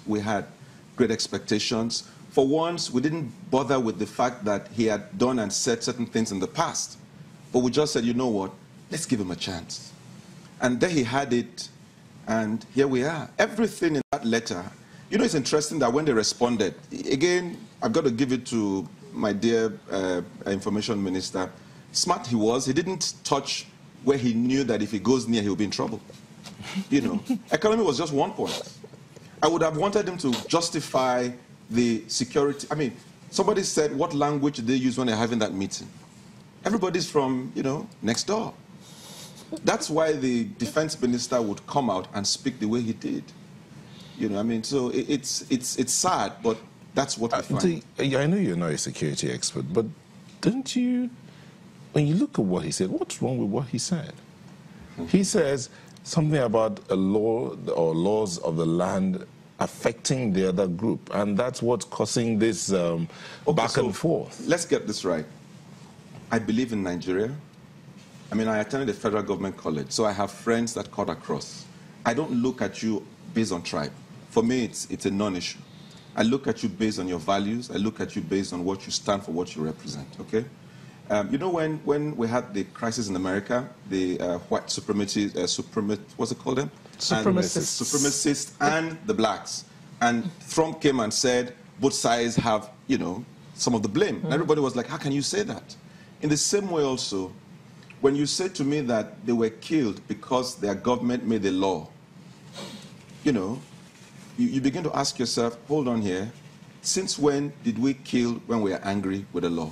we had great expectations. For once, we didn't bother with the fact that he had done and said certain things in the past. But we just said, you know what, let's give him a chance. And there he had it, and here we are. Everything in that letter, you know, it's interesting that when they responded, again, I've got to give it to my dear information minister. Smart he was. He didn't touch where he knew that if he goes near, he'll be in trouble. You know, economy was just one point. I would have wanted him to justify the security. I mean, somebody said, what language did they use when they're having that meeting? Everybody's from, you know, next door. That's why the defense minister would come out and speak the way he did. You know, I mean, so it's sad, but that's what I find. I know you're not a security expert, but don't you, when you look at what he said, what's wrong with what he said? He says something about a law or laws of the land affecting the other group, and that's what's causing this back and forth. Let's get this right. I believe in Nigeria. I mean, I attended a federal government college, so I have friends that cut across. I don't look at you based on tribe. For me, it's a non-issue. I look at you based on your values. I look at you based on what you stand for, what you represent, okay? You know, when we had the crisis in America, the white supremacists, what's it called them? Supremacists and the blacks. And Trump came and said, both sides have, you know, some of the blame. And everybody was like, how can you say that? In the same way also, when you say to me that they were killed because their government made a law, you know, you begin to ask yourself, hold on here, since when did we kill when we are angry with the law?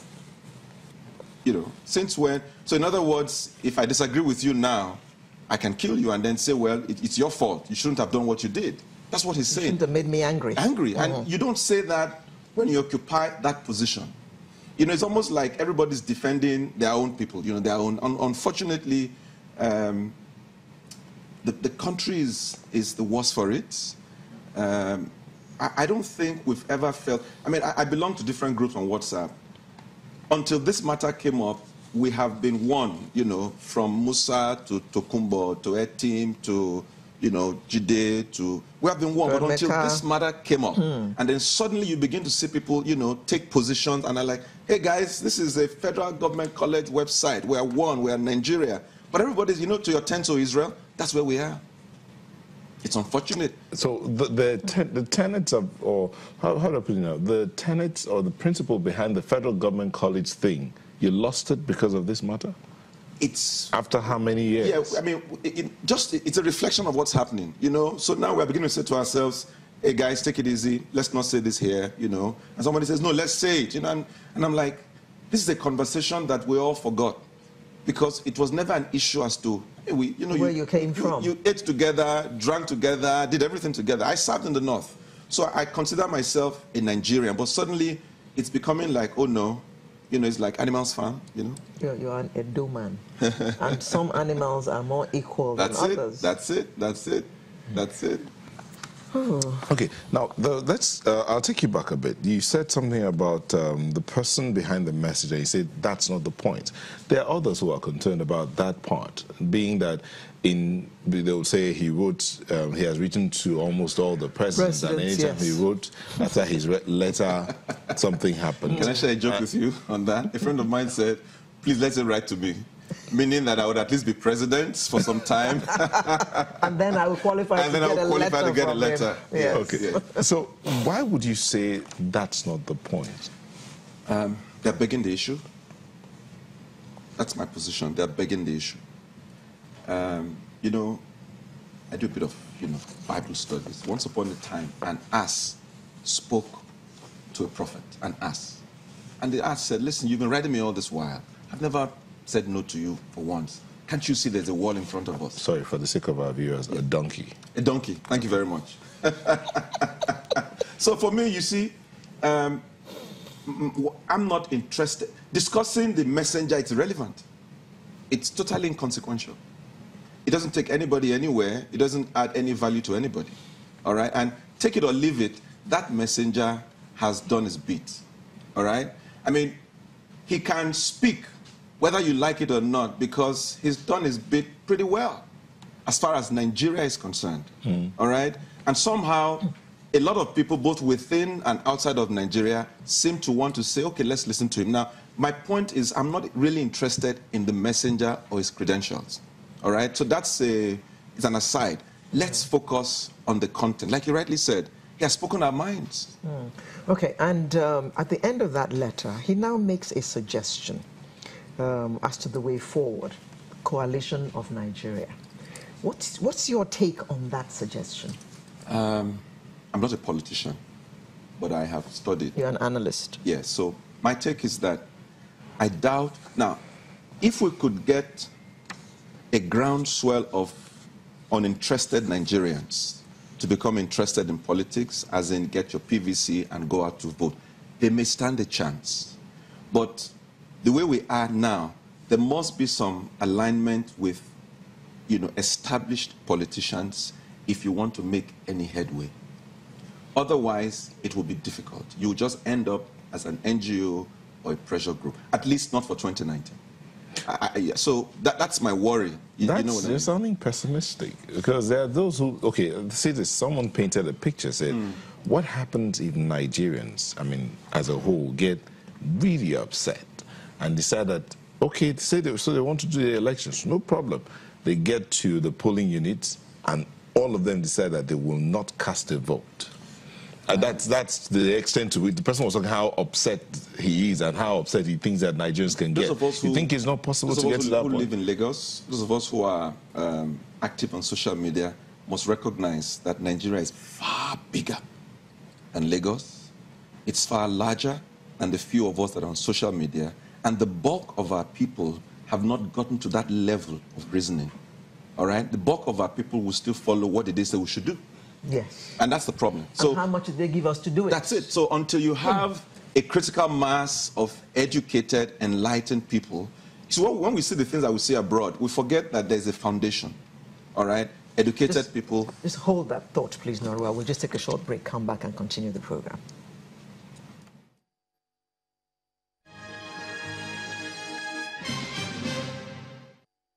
You know, since when? So in other words, if I disagree with you now, I can kill you and then say, well, it's your fault. You shouldn't have done what you did. That's what he's saying. You shouldn't have made me angry. Angry. And you don't say that when you occupy that position. You know, it's almost like everybody's defending their own people, you know, their own. Unfortunately, the country is the worse for it. I don't think we've ever felt... I mean, I belong to different groups on WhatsApp. Until this matter came up, we have been one, you know, from Musa to Tokumbo to Etim to, you know, Jide to... We have been one, but until this matter came up. And then suddenly you begin to see people, you know, take positions and are like, hey guys, this is a federal government college website. We are one, we are Nigeria. But everybody's, you know, to your tent to Israel, that's where we are. It's unfortunate. So the tenets of, or how do I put it now, the tenets or the principle behind the federal government college thing, you lost it because of this matter? It's... After how many years? Yeah, I mean, it's a reflection of what's happening, you know? So now we're beginning to say to ourselves, hey guys, take it easy, let's not say this here, you know? And somebody says, no, let's say it, you know? And I'm like, this is a conversation that we all forgot. Because it was never an issue as to, hey, you know, where you came from. You ate together, drank together, did everything together. I served in the North. So I consider myself a Nigerian, but suddenly it's becoming like, oh no, you know, it's like Animals Farm, you know? You're an Edo man. And some animals are more equal than others. That's it. Okay, now let's. I'll take you back a bit. You said something about the person behind the message, and you said that's not the point. There are others who are concerned about that part, being that they'll say he wrote, he has written to almost all the presidents, and anytime he wrote, after his letter, something happened. Can I share a joke with you on that? A friend of mine said, please let him write to me. Meaning that I would at least be president for some time. And then I will qualify to get a letter. Yes. Okay. Yeah. So why would you say that's not the point? They're begging the issue. That's my position. They're begging the issue. You know, I do a bit of, you know, Bible studies. Once upon a time, an ass spoke to a prophet, an ass. And the ass said, listen, you've been writing me all this while. I've never said no to you for once. Can't you see there's a wall in front of us? Sorry, for the sake of our viewers, a donkey. A donkey. Thank you very much. So for me, you see, I'm not interested. Discussing the messenger, it's irrelevant. It's totally inconsequential. It doesn't take anybody anywhere. It doesn't add any value to anybody. All right? And take it or leave it, that messenger has done his bit. All right? I mean, he can speak whether you like it or not, because he's done his bit pretty well as far as Nigeria is concerned, all right? And somehow a lot of people, both within and outside of Nigeria, seem to want to say, okay, let's listen to him. Now, my point is I'm not really interested in the messenger or his credentials, all right? So that's it's an aside. Let's focus on the content. Like you rightly said, he has spoken our minds. Okay, and at the end of that letter, he now makes a suggestion as to the way forward, coalition of Nigeria. What's your take on that suggestion? I'm not a politician, but I have studied. You're an analyst. Yes, so my take is that I doubt. Now, if we could get a groundswell of uninterested Nigerians to become interested in politics, as in get your PVC and go out to vote, they may stand a chance. But the way we are now, there must be some alignment with, established politicians if you want to make any headway. Otherwise, it will be difficult. You will just end up as an NGO or a pressure group, at least not for 2019. So that's my worry. You know what I mean? You're sounding pessimistic, because there are those who, okay, say this, someone painted a picture, said, what happens if Nigerians, as a whole, get really upset and decide that, okay, so they want to do the elections, no problem. They get to the polling units and all of them decide that they will not cast a vote. That's the extent to which the person was talking how upset he is and how upset he thinks that Nigerians can get. You think it's not possible to get to that point? Those of us who live in Lagos, those of us who are active on social media, must recognize that Nigeria is far bigger than Lagos. It's far larger than the few of us that are on social media. And the bulk of our people have not gotten to that level of reasoning. All right? The bulk of our people will still follow what it is that we should do. Yes. And that's the problem. So, and how much did they give us to do it? That's it. So until you have a critical mass of educated, enlightened people, so when we see the things that we see abroad, we forget that there's a foundation. All right? Educated people. Just hold that thought, please, Norwa. We'll just take a short break, come back and continue the program.